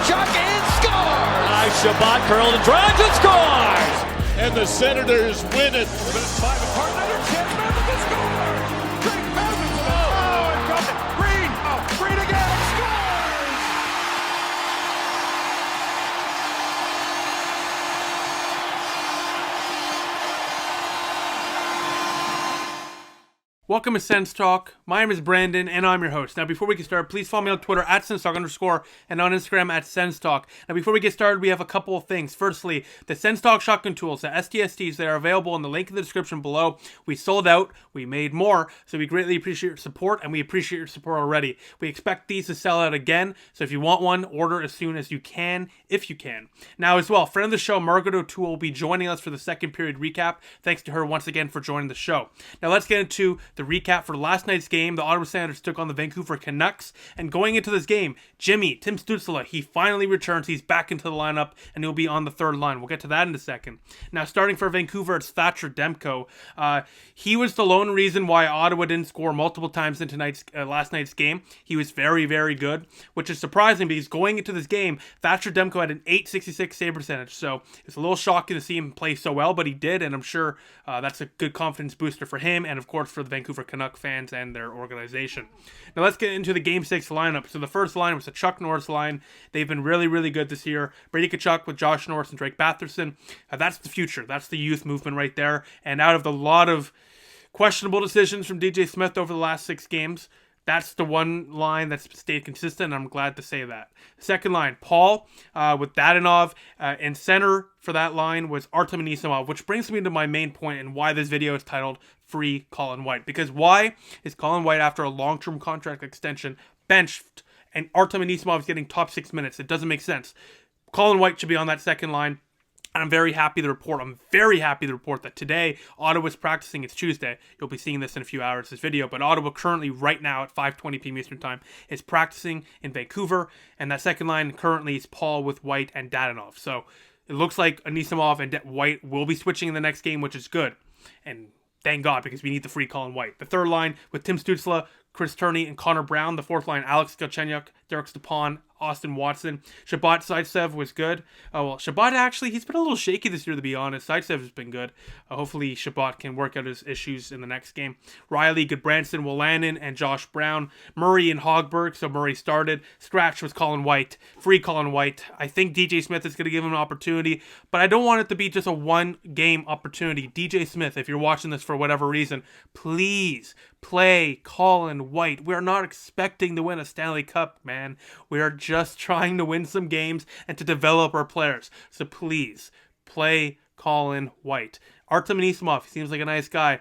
shot and scores! Nice Shabbat curled and drives and scores! And the Senators win it. Five apart, another chance, Madison scores! Great Madison! Oh, and got it! Green! Oh, Green again! Scores! Welcome to SENS Talk. My name is Brandon, and I'm your host. Now, before we get started, please follow me on Twitter at @SensTalk_ and on Instagram at SENS Talk. Now, before we get started, we have a couple of things. Firstly, the SENS Talk shotgun tools, the STSTs, they are available in the link in the description below. We sold out. We made more, so we greatly appreciate your support, and we appreciate your support already. We expect these to sell out again, so if you want one, order as soon as you can, if you can. Now, as well, friend of the show, Margaret O'Toole, will be joining us for the second period recap. Thanks to her once again for joining the show. Now, let's get into the recap for last night's game. The Ottawa Senators took on the Vancouver Canucks, and going into this game, Tim Stützle, he finally returns. He's back into the lineup, and he'll be on the third line. We'll get to that in a second. Now, starting for Vancouver, it's Thatcher Demko. He was the lone reason why Ottawa didn't score multiple times in last night's game. He was very, very good, which is surprising because going into this game, Thatcher Demko had an .866 save percentage, so it's a little shocking to see him play so well, but he did, and I'm sure that's a good confidence booster for him, and of course for the Vancouver Canucks fans and their organization. Now let's get into the Game 6 lineup. So the first line was the Chuck Norris line. They've been really, really good this year. Brady Tkachuk with Josh Norris and Drake Batherson. That's the future. That's the youth movement right there. And out of the lot of questionable decisions from DJ Smith over the last 6 games, that's the one line that's stayed consistent, and I'm glad to say that. Second line, Paul with Dadonov, and center for that line was Artem Anisimov, which brings me to my main point and why this video is titled Free Colin White. Because why is Colin White, after a long-term contract extension, benched and Artem Anisimov is getting top 6 minutes? It doesn't make sense. Colin White should be on that second line. And I'm very happy to report that today Ottawa's practicing. It's Tuesday. You'll be seeing this in a few hours, this video. But Ottawa currently, right now at 5:20 p.m. Eastern Time, is practicing in Vancouver. And that second line currently is Paul with White and Dadonov. So it looks like Anisimov and White will be switching in the next game, which is good. And thank God, because we need the free Colin White. The third line with Tim Stützle, Chris Turney, and Connor Brown. The fourth line, Alex Galchenyuk, Derek Stepan, Austin Watson. Shabbat Zaitsev was good. Shabbat actually, he's been a little shaky this year, to be honest. Zaitsev has been good. Hopefully Shabbat can work out his issues in the next game. Riley, Goodbranson, Wolanin, and Josh Brown. Murray and Hogberg, so Murray started. Scratch was Colin White. Free Colin White. I think DJ Smith is going to give him an opportunity, but I don't want it to be just a one-game opportunity. DJ Smith, if you're watching this for whatever reason, please play Colin White. We're not expecting to win a Stanley Cup, man. We are just trying to win some games and to develop our players. So please, play Colin White. Artem Anisimov, he seems like a nice guy.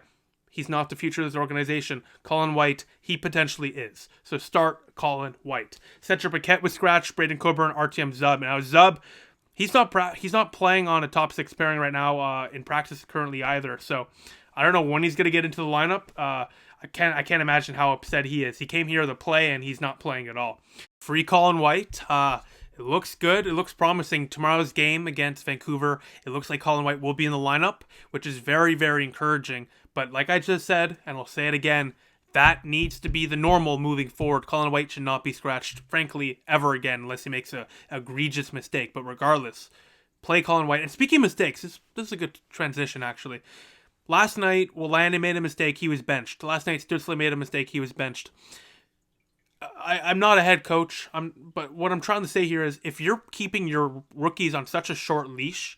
He's not the future of this organization. Colin White, he potentially is. So start Colin White. Cedric Paquette was scratched. Braden Coburn, RTM Zub. Now Zub, he's not playing on a top 6 pairing right now in practice currently either. So I don't know when he's going to get into the lineup. I can't imagine how upset he is. He came here to play, and he's not playing at all. Free Colin White. It looks good. It looks promising. Tomorrow's game against Vancouver, it looks like Colin White will be in the lineup, which is very, very encouraging. But like I just said, and I'll say it again, that needs to be the normal moving forward. Colin White should not be scratched, frankly, ever again, unless he makes a egregious mistake. But regardless, play Colin White. And speaking of mistakes, this is a good transition, actually. Last night, Wolanin made a mistake. He was benched. Last night, Stützle made a mistake. He was benched. I'm not a head coach, but what I'm trying to say here is if you're keeping your rookies on such a short leash,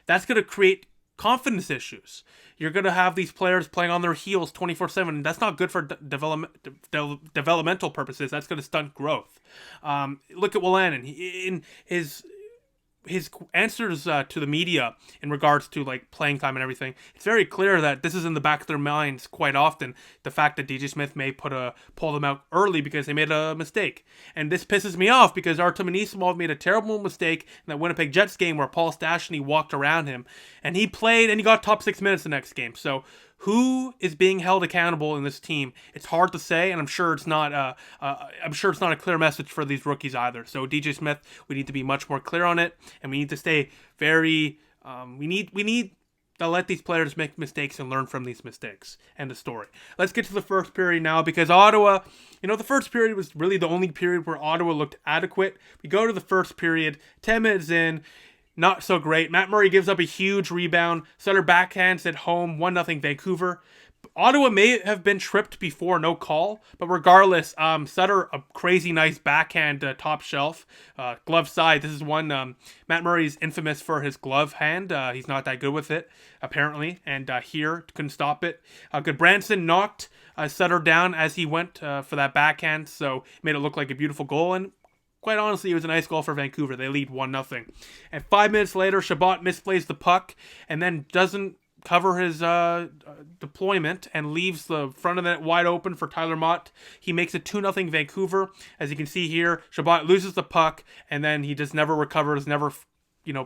that's going to create confidence issues. You're going to have these players playing on their heels 24/7. That's not good for developmental purposes. That's going to stunt growth. Look at Wolanin. In his answers to the media in regards to like playing time and everything, it's very clear that this is in the back of their minds quite often. The fact that DJ Smith may pull them out early because they made a mistake, and this pisses me off because Artem Anisimov made a terrible mistake in that Winnipeg Jets game where Paul Stastny walked around him, and he played and he got top 6 minutes the next game. So who is being held accountable in this team? It's hard to say, and I'm sure it's not a clear message for these rookies either. So DJ Smith, we need to be much more clear on it, and we need to stay very. We need they'll let these players make mistakes and learn from these mistakes. End of story. Let's get to the first period now, because Ottawa, the first period was really the only period where Ottawa looked adequate. We go to the first period, 10 minutes in, not so great. Matt Murray gives up a huge rebound. Sutter backhands at home, 1-0 Vancouver. Ottawa may have been tripped before, no call, but regardless, Sutter, a crazy nice backhand top shelf, glove side. This is one, Matt Murray's infamous for his glove hand. He's not that good with it, apparently, and here, couldn't stop it. Goodbranson knocked Sutter down as he went for that backhand, so made it look like a beautiful goal, and quite honestly, it was a nice goal for Vancouver. They lead 1-0. And 5 minutes later, Chabot misplays the puck, and then doesn't cover his deployment and leaves the front of the net wide open for Tyler Mott. He makes it 2-0 Vancouver. As you can see here, Chabot loses the puck, and then he just never recovers, never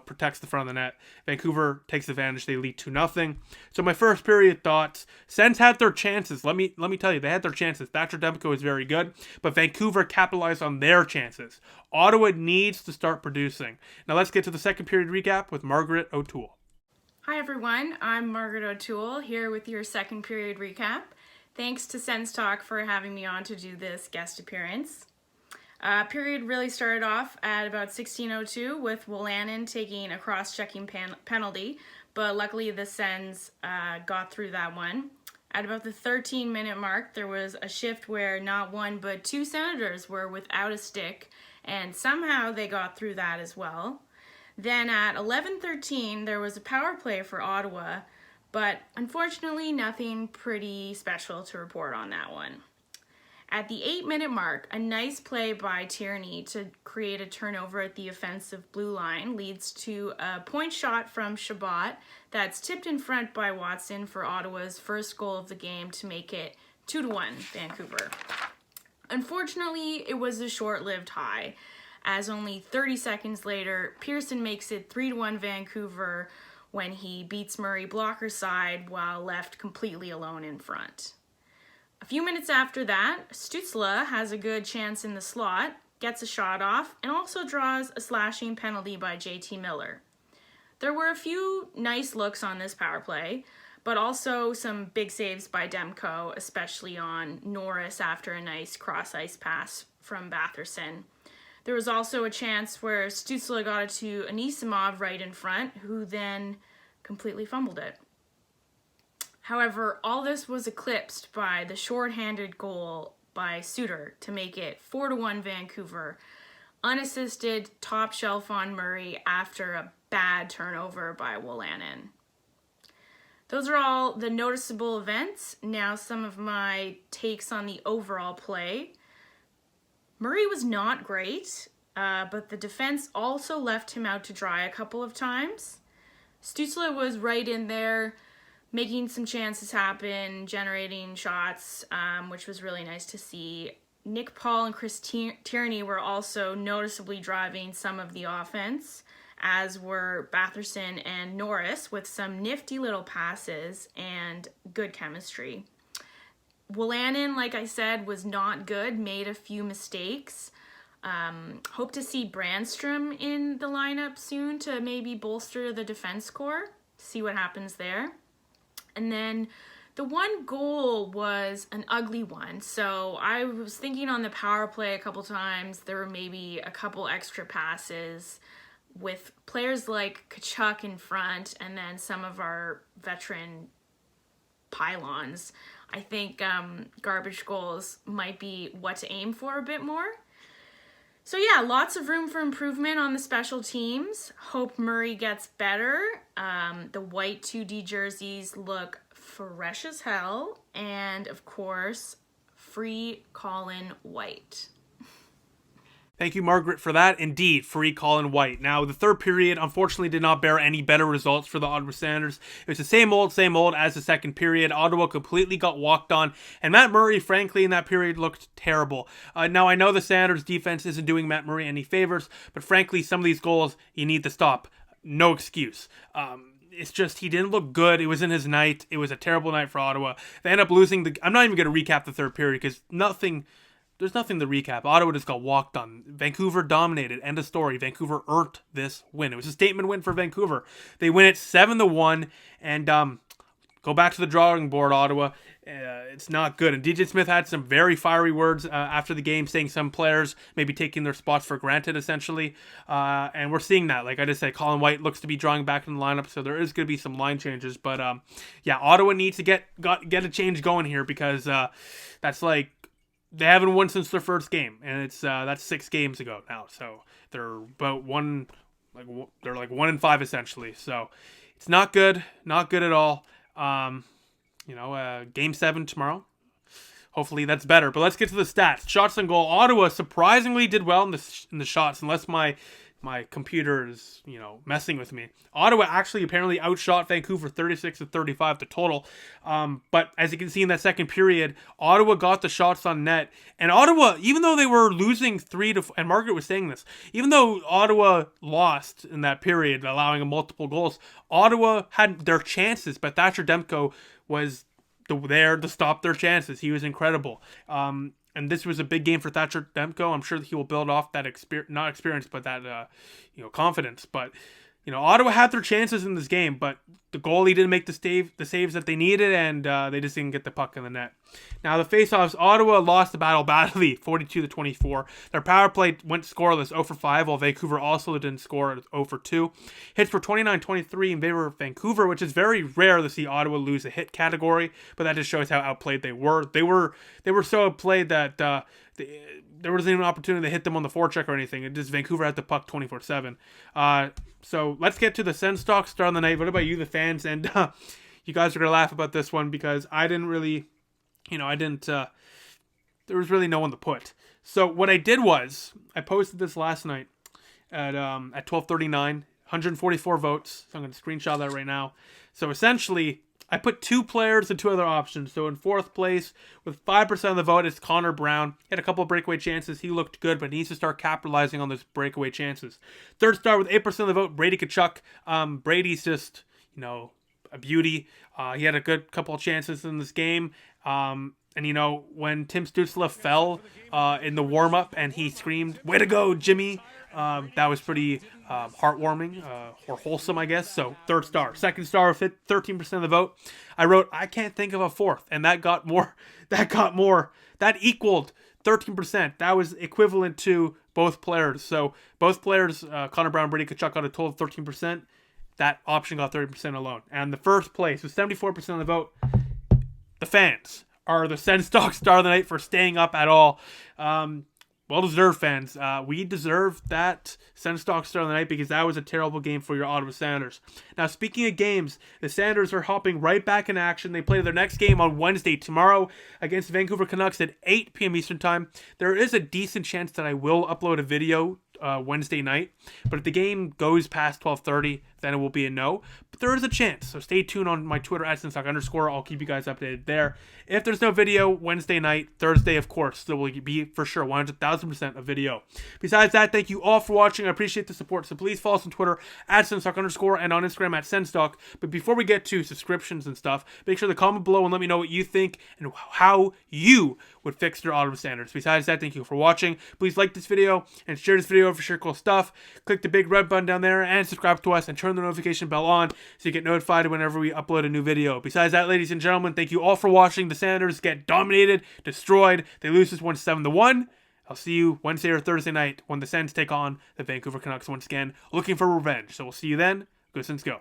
protects the front of the net. Vancouver takes advantage. They lead 2-0. So my first period thoughts, Sens had their chances. Let me tell you, they had their chances. Thatcher Demko is very good, but Vancouver capitalized on their chances. Ottawa needs to start producing. Now let's get to the second period recap with Margaret O'Toole. Hi everyone, I'm Margaret O'Toole here with your second period recap. Thanks to Sens Talk for having me on to do this guest appearance. Period really started off at about 16:02 with Wolanin taking a cross-checking penalty, but luckily the Sens got through that one. At about the 13-minute mark, there was a shift where not one but two Senators were without a stick, and somehow they got through that as well. Then at 11:13, there was a power play for Ottawa, but unfortunately nothing pretty special to report on that one. At the 8-minute mark, a nice play by Tierney to create a turnover at the offensive blue line leads to a point shot from Chabot that's tipped in front by Watson for Ottawa's first goal of the game to make it 2-1 Vancouver. Unfortunately, it was a short-lived high, as only 30 seconds later, Pearson makes it 3-1 Vancouver when he beats Murray blocker side while left completely alone in front. A few minutes after that, Stützle has a good chance in the slot, gets a shot off, and also draws a slashing penalty by JT Miller. There were a few nice looks on this power play, but also some big saves by Demko, especially on Norris after a nice cross-ice pass from Batherson. There was also a chance where Stützle got it to Anisimov right in front, who then completely fumbled it. However, all this was eclipsed by the shorthanded goal by Suter to make it 4-1 Vancouver, unassisted top shelf on Murray after a bad turnover by Wolanin. Those are all the noticeable events. Now some of my takes on the overall play. Murray was not great, but the defense also left him out to dry a couple of times. Stützle was right in there, making some chances happen, generating shots, which was really nice to see. Nick Paul and Chris Tierney were also noticeably driving some of the offense, as were Batherson and Norris with some nifty little passes and good chemistry. Wolanin, like I said, was not good, made a few mistakes. Hope to see Brandstrom in the lineup soon to maybe bolster the defense core, see what happens there. And then the one goal was an ugly one. So I was thinking on the power play a couple times, there were maybe a couple extra passes with players like Tkachuk in front and then some of our veteran pylons. I think garbage goals might be what to aim for a bit more. So yeah, lots of room for improvement on the special teams. Hope Murray gets better. The white 2D jerseys look fresh as hell. And of course, free Colin White. Thank you, Margaret, for that. Indeed, free Colin White. Now, the third period, unfortunately, did not bear any better results for the Ottawa Senators. It was the same old as the second period. Ottawa completely got walked on, and Matt Murray, frankly, in that period looked terrible. Now, I know the Senators' defense isn't doing Matt Murray any favors, but frankly, some of these goals, you need to stop. No excuse. It's just, he didn't look good. It was in his night. It was a terrible night for Ottawa. They end up losing I'm not even going to recap the third period, because nothing there's nothing to recap. Ottawa just got walked on. Vancouver dominated. End of story. Vancouver earned this win. It was a statement win for Vancouver. They win it 7-1, and go back to the drawing board, Ottawa. It's not good. And DJ Smith had some very fiery words after the game, saying some players maybe taking their spots for granted, essentially. And we're seeing that. Like I just said, Colin White looks to be drawing back in the lineup, so there is going to be some line changes. But yeah, Ottawa needs to get a change going here, because that's like, they haven't won since their first game, and it's that's 6 games ago now. So they're about they're like 1-5 essentially. So it's not good at all. Game 7 tomorrow. Hopefully that's better. But let's get to the stats. Shots on goal. Ottawa surprisingly did well in the shots, unless my computer is, messing with me. Ottawa actually apparently outshot Vancouver 36-35 the total. But as you can see in that second period, Ottawa got the shots on net. And Ottawa, even though they were losing 3-4, and Margaret was saying this, even though Ottawa lost in that period, allowing multiple goals, Ottawa had their chances, but Thatcher Demko was there to stop their chances. He was incredible. And this was a big game for Thatcher Demko. I'm sure that he will build off that confidence. But Ottawa had their chances in this game, but the goalie didn't make the saves that they needed, and they just didn't get the puck in the net. Now the faceoffs, Ottawa lost the battle badly, 42-24. Their power play went scoreless, 0-5, while Vancouver also didn't score, 0-2. Hits were 29-23 in favor of Vancouver, which is very rare to see Ottawa lose a hit category, but that just shows how outplayed they were. They were so outplayed that there wasn't even an opportunity to hit them on the forecheck or anything. It just, Vancouver had the puck 24/7. So let's get to the SENS talk, start on the night. What about you, the fans? And you guys are going to laugh about this one, because I didn't really, there was really no one to put. So what I did was, I posted this last night at 12:39, 144 votes. So I'm going to screenshot that right now. So essentially, I put 2 players and 2 other options. So in 4th place, with 5% of the vote, it's Connor Brown. He had a couple of breakaway chances. He looked good, but needs to start capitalizing on those breakaway chances. 3rd star with 8% of the vote, Brady Tkachuk. Brady's just, a beauty. He had a good couple of chances in this game. And, when Tim Stützle fell in the warm-up and he screamed, "Way to go, Jimmy!" That was pretty heartwarming or wholesome, I guess. So 3rd star. 2nd star with 13% of the vote. I wrote, "I can't think of a 4th," and that got more. That equaled 13%. That was equivalent to both players. So both players, Connor Brown, Brady Tkachuk, got a total of 13%. That option got 30% alone. And the first place with 74% of the vote, the fans are the SENS Talk star of the night for staying up at all. Well-deserved, fans. We deserve that SENS Talk star of the night, because that was a terrible game for your Ottawa Senators. Now, speaking of games, the Senators are hopping right back in action. They play their next game on Wednesday, tomorrow, against the Vancouver Canucks at 8 p.m. Eastern Time. There is a decent chance that I will upload a video Wednesday night, but if the game goes past 12:30, then it will be a no. But there is a chance, so stay tuned on my Twitter at @SENSTalk_. I'll keep you guys updated there. If there's no video Wednesday night, Thursday, of course, there will be for sure 100,000% a video. Besides that, thank you all for watching. I appreciate the support. So please follow us on Twitter at @SENSTalk_, and on Instagram at SENSTalk. But before we get to subscriptions and stuff, make sure to comment below and let me know what you think and how you would fix your Ottawa standards. Besides that, thank you for watching. Please like this video and share this video for sure cool stuff. Click the big red button down there and subscribe to us and turn the notification bell on so you get notified whenever we upload a new video. Besides that, ladies and gentlemen, thank you all for watching. The Senators get dominated, destroyed. They lose this one 7-1. I'll see you Wednesday or Thursday night when the Sens take on the Vancouver Canucks once again, looking for revenge. So we'll see you then. Go Sens, go.